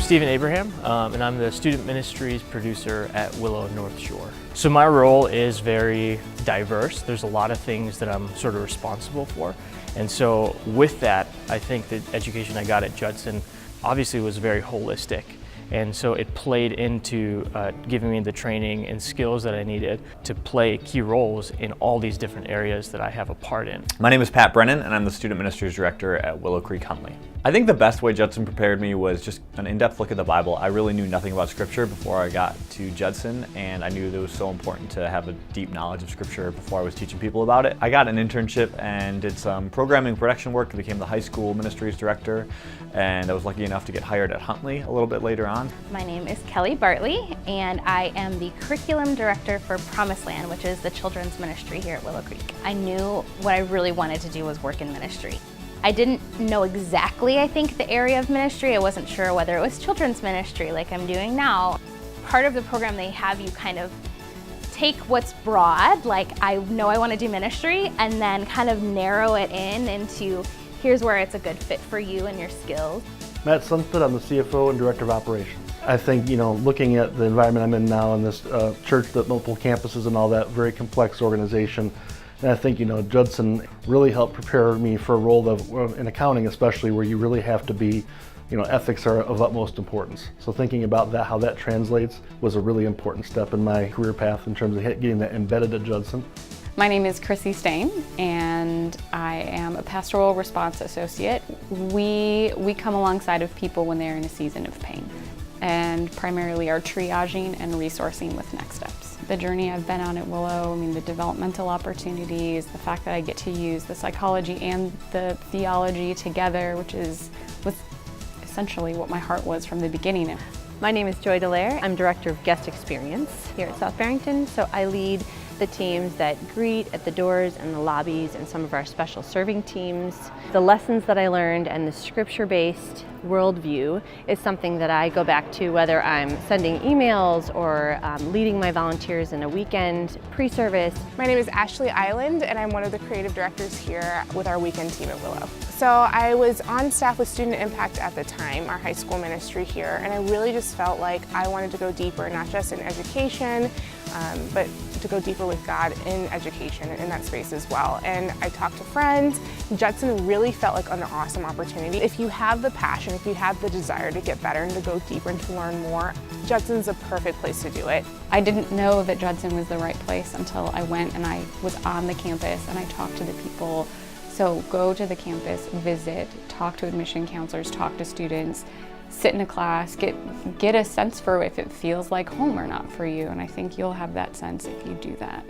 Stephen Abraham, and I'm the Student Ministries producer at Willow North Shore. So my role is very diverse. There's a lot of things that I'm sort of responsible for. And so with that, I think the education I got at Judson obviously was very holistic. And so it played into giving me the training and skills that I needed to play key roles in all these different areas that I have a part in. My name is Pat Brennan, and I'm the Student Ministries Director at Willow Creek Huntley. I think the best way Judson prepared me was just an in-depth look at the Bible. I really knew nothing about Scripture before I got to Judson, and I knew that it was so important to have a deep knowledge of Scripture before I was teaching people about it. I got an internship and did some programming production work. I became the high school ministries director, and I was lucky enough to get hired at Huntley a little bit later on. My name is Kellie Bartley, and I am the curriculum director for Promised Land, which is the children's ministry here at Willow Creek. I knew what I really wanted to do was work in ministry. I didn't know exactly, I think, the area of ministry. I wasn't sure whether it was children's ministry like I'm doing now. Part of the program, they have you kind of take what's broad, like I know I want to do ministry, and then kind of narrow it in into here's where it's a good fit for you and your skills. Matt Sundstedt, I'm the CFO and Director of Operations. I think, looking at the environment I'm in now in this church with multiple campuses and all that, very complex organization, and I think, Judson really helped prepare me for a role in accounting, especially where you really have to be, ethics are of utmost importance. So thinking about that, how that translates, was a really important step in my career path in terms of getting that embedded at Judson. My name is Chrissy Stain, and I am a pastoral response associate. We come alongside of people when they're in a season of pain, and primarily are triaging and resourcing with next steps. The journey I've been on at Willow, the developmental opportunities, the fact that I get to use the psychology and the theology together, which was essentially what my heart was from the beginning. My name is Delaere. I'm Director of Guest Experience here at South Barrington, so I lead the teams that greet at the doors and the lobbies and some of our special serving teams. The lessons that I learned and the scripture-based worldview is something that I go back to whether I'm sending emails or leading my volunteers in a weekend pre-service. My name is Ashlee Eiland, and I'm one of the creative directors here with our weekend team at Willow. So I was on staff with Student Impact at the time, our high school ministry here, and I really just felt like I wanted to go deeper, not just in education, but to go deeper with God in education in that space as well. And I talked to friends. Judson really felt like an awesome opportunity. If you have the passion, if you have the desire to get better and to go deeper and to learn more, Judson's a perfect place to do it. I didn't know that Judson was the right place until I went and I was on the campus and I talked to the people. So go to the campus, visit, talk to admission counselors, talk to students, sit in a class, get a sense for if it feels like home or not for you, and I think you'll have that sense if you do that.